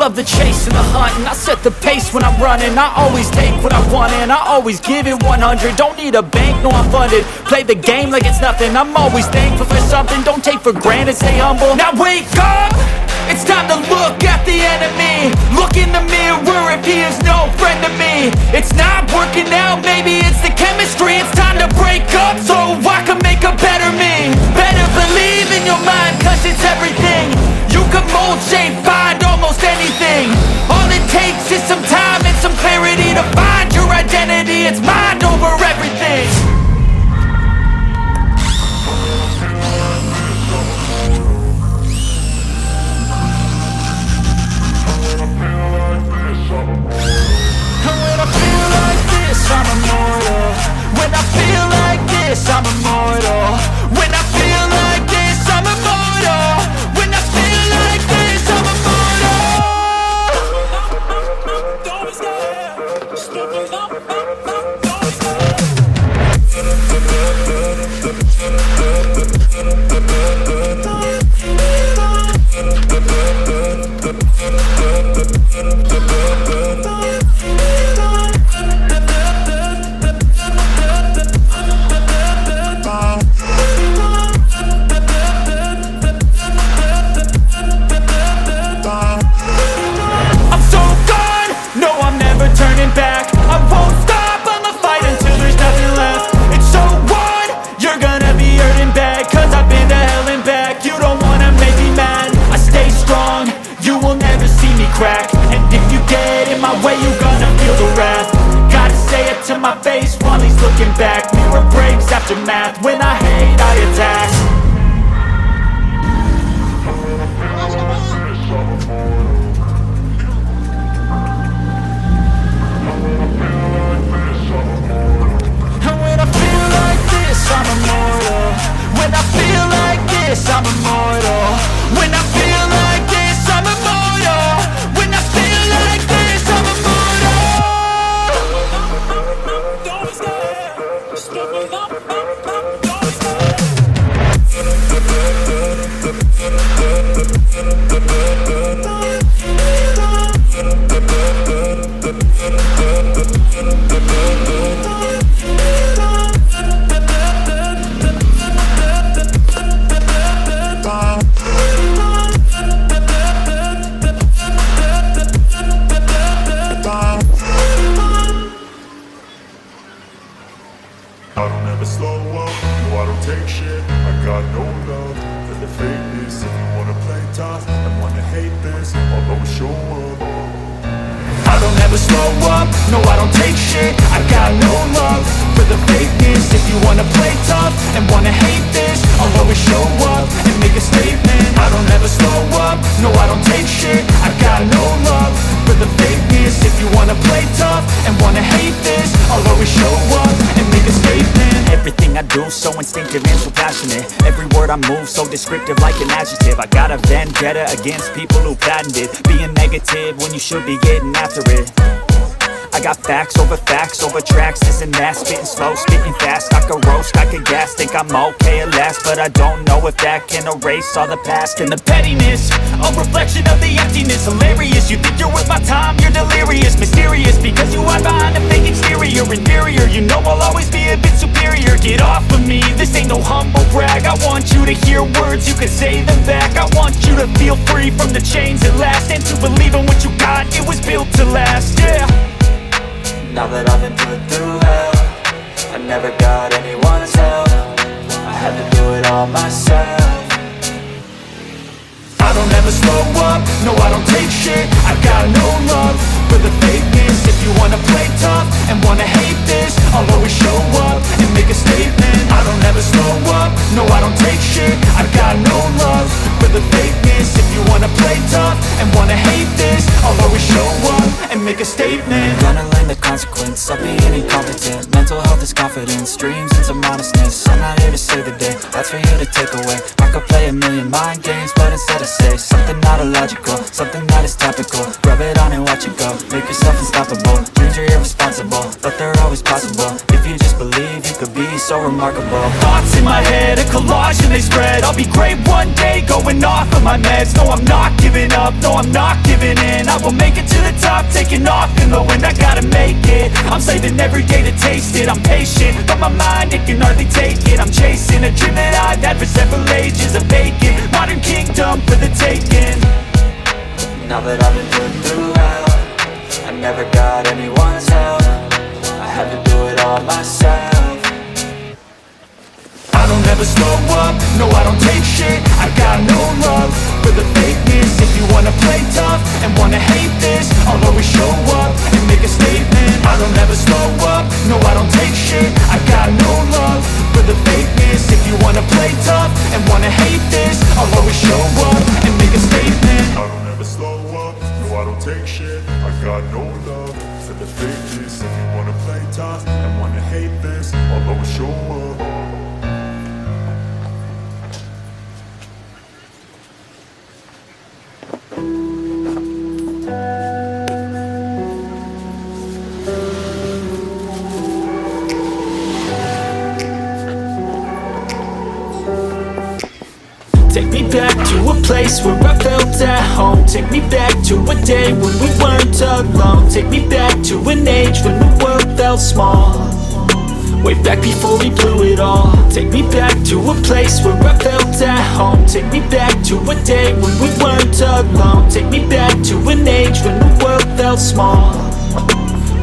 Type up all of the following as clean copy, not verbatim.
love the chase and the hunt, and I set the pace when I'm running. I always take what I want and I always give it 100. Don't need a bank, no I'm funded. Play the game like it's nothing. I'm always thankful for something. Don't take for granted, stay humble. Now wake up! It's time to look at the enemy. Look in the mirror if he is no friend to me. It's not working out, maybe it's the chemistry. It's time to break up so I can make a better me. Better believe in your mind, cause it's everything. You can mold, shape, find almost anything. All it takes is some time and some clarity to find your identity. It's mind over everything. I'm immortal. When I feel like this, I'm immortal. When I feel like this, I'm immortal. When I feel like this, I'm immortal. Don't be scared. Step up. Crack. And if you get in my way, you gonna feel the wrath. Gotta say it to my face while he's looking back. Mirror breaks after math. When I hate, I attack. And when I feel like this, I'm immortal. When I feel like this, I'm immortal. When I feel like this, I'm immortal. When I feel like this, I'm immortal. Don't be scared. Step up. Don't be scared. I don't ever slow up, no I don't take shit. I got no love for the fakeness. If you wanna play tough and wanna hate this, I'll always show up. I don't ever slow up, no I don't take shit. I got no love for the fakeness. If you wanna play tough and wanna hate this, I'll always show up and make a statement. I don't ever slow up, no I don't take shit. I got no love for the fakeness. If you wanna play tough and wanna hate this, I'll always show up and make a statement. Everything I do so instinctive and so passionate. Every word I move so descriptive like an adjective. I got a vendetta against people who patented being negative when you should be getting after it. I got facts over tracks, this and that. Spitting slow, spitting fast, I could roast, I could gas. Think I'm okay at last, but I don't know if that can erase all the past. And the pettiness, a reflection of the emptiness. Hilarious, you think you're worth my time, you're delirious. Mysterious, because you hide behind a fake exterior. Inferior, you know I'll always be a bit superior. Get off of me, this ain't no humble brag. I want you to hear words, you can say them back. I want you to feel free from the chains at last, and to believe in what you got, it was built to last, yeah. Now that I've been put through hell, I never got anyone's help. I had to do it all myself. I don't ever slow up, no I don't take shit. I got no love for the fakeness. If you wanna play tough and wanna hate this, I'll always show up and make a statement. I don't ever slow up, no I don't take shit. I got no love for the fakeness. If you wanna play tough and wanna hate this, I'll always show up and make a statement. Gonna learn the consequence of being incompetent. Mental health is confidence, dreams into modestness. I'm not here to save the day, that's for you to take away. I could play a million mind games, but instead I say something not illogical, something that is topical. Rub it on and watch it go, make yourself unstoppable. Dreams are irresponsible, but they're always possible. If you just believe, you could be me so remarkable. Thoughts in my head, a collage and they spread. I'll be great one day, going off of my meds. No, I'm not giving up, no, I'm not giving in. I will make it to the top, taking off in the wind. I gotta make it, I'm saving every day to taste it. I'm patient, but my mind, it can hardly take it. I'm chasing a dream that I've had for several ages. A vacant, modern kingdom for the taking. Now that I've been put through hell, I never got anyone's help. I had to do it all myself. I don't ever slow up, no I don't take shit. I got no love for the fakeness. If you wanna play tough and wanna hate this, I'll always show up and make a statement. I don't ever slow up, no I don't take shit. I got no love for the fakeness. If you wanna play tough and wanna hate this, I'll always show up and make a statement. I don't ever slow up, no I don't take shit. I got no love for the fakeness. If you wanna play tough and wanna hate this, I'll always show up. Take me back to a place where I felt at home. Take me back to a day when we weren't alone. Take me back to an age when the world felt small. Way back before we blew it all. Take me back to a place where I felt at home. Take me back to a day when we weren't alone. Take me back to an age when the world felt small.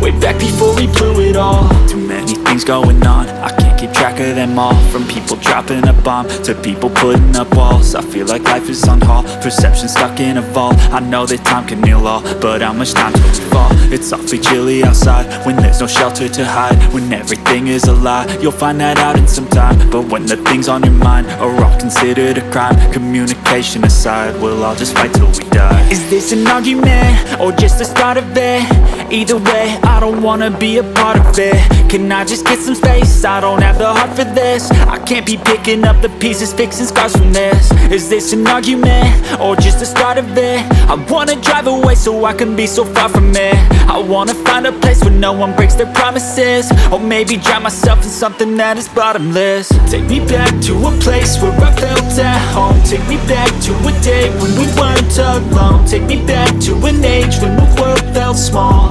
Way back before we blew it all. Too many things going on, I can't keep track of them all. From people dropping a bomb to people putting up walls. I feel like life is on hold, perception stuck in a vault. I know that time can heal all, but how much time till we fall? It's awfully chilly outside, when there's no shelter to hide. When everything is a lie, you'll find that out in some time. But when the things on your mind are all considered a crime, communication aside, we'll all just fight till we die. Is this an argument, or just the start of it? Either way, I don't wanna be a part of it. Can I just get some space? I don't have the heart for this. I can't be picking up the pieces, fixing scars from this. Is this an argument, or just the start of it? I wanna drive away so I can be so far from it. I wanna find a place where no one breaks their promises. Or maybe drown myself in something that is bottomless. Take me back to a place where I felt at home. Take me back to a day when we weren't alone. Take me back to an age when the world felt small.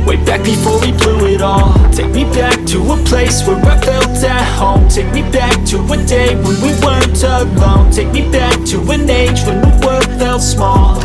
Way back before we blew it all. Take me back to a place where I felt at home. Take me back to a day when we weren't alone. Take me back to an age when the world felt small.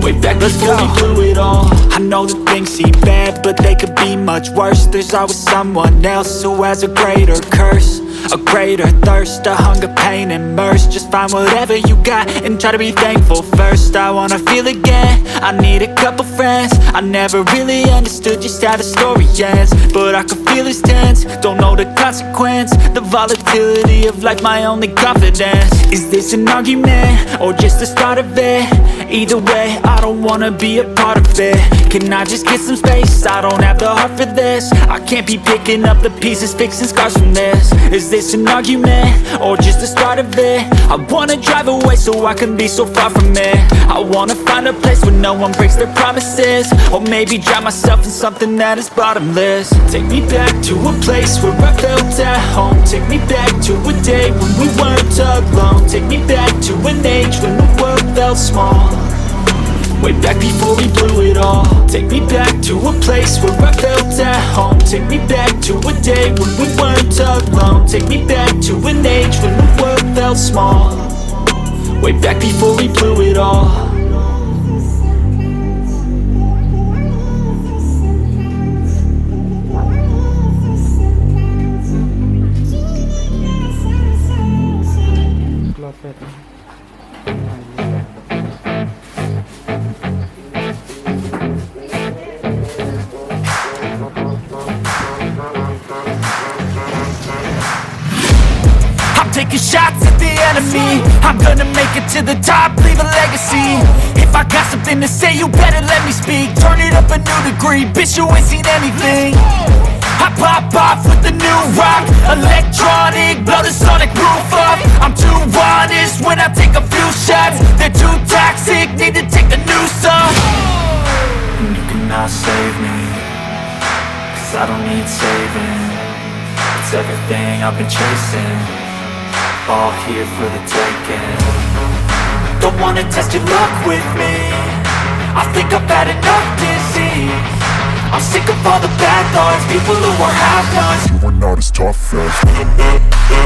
Way back before we blew it all. I know that things seem bad, but they could be much worse. There's always someone else who has a greater curse, a greater thirst, a hunger, pain, and mercy. Just find whatever you got and try to be thankful first. I wanna feel again, I need a couple friends. I never really understood just how the story ends, but I can feel it's tense, don't know the consequence. The volatility of life, my only confidence. Is this an argument, or just the start of it? Either way, I don't wanna be a part of it. Can I just get some space? I don't have the heart for this. I can't be picking up the pieces, fixing scars from this. Is this an argument, or just the start of it? I wanna drive away so I can be so far from it. I wanna find a place where no one breaks their promises. Or maybe drown myself in something that is bottomless. Take me back to a place where I felt at home. Take me back to a day when we weren't alone. Take me back to an age when the world felt small. Way back before we blew it all. Take me back to a place where I felt at home. Take me back to a day when we weren't alone. Take me back to an age when the world felt small. Way back before we blew it all. Taking shots at the enemy, I'm gonna make it to the top, leave a legacy. If I got something to say, you better let me speak. Turn it up a new degree, bitch, you ain't seen anything. I pop off with the new rock, electronic, blow the sonic roof up. I'm too honest when I take a few shots. They're too toxic, need to take a new song. And you cannot save me, 'cause I don't need saving. It's everything I've been chasing, all here for the taking. Don't wanna test your luck with me, I think I've had enough disease. I'm sick of all the bad thoughts, people who are half-nots. You are not as tough as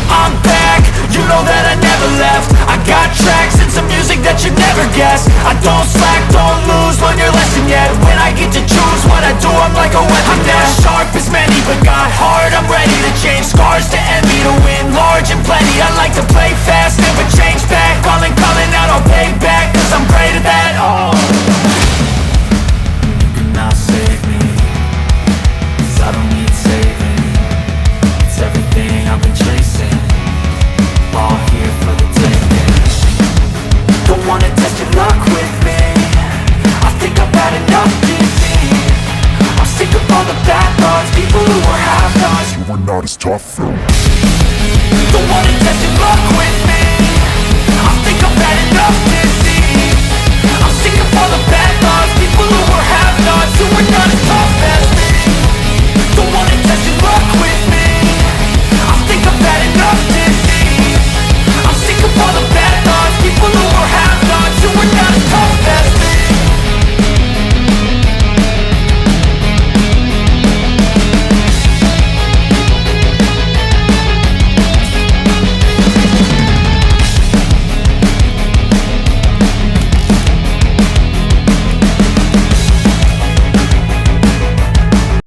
I'm back, you know that I never left. I got tracks and some music that you never guess. I don't slack, don't lose, learn your lesson yet. When I get to choose what I do, I'm like a weapon. I'm not sharp as many, but got heart. I'm ready to change scars to envy, to win large and plenty. I like to play fast, never change back. Calling out, I'll pay back, cause I'm great at that. Oh, You cannot save me, cause I don't need saving. It's everything I've been chasing, all here for the taking. don't wanna test your luck with me, I think I've had enough disease. I'm sick of all the bad thoughts, people who are half-nots. you are not as tough as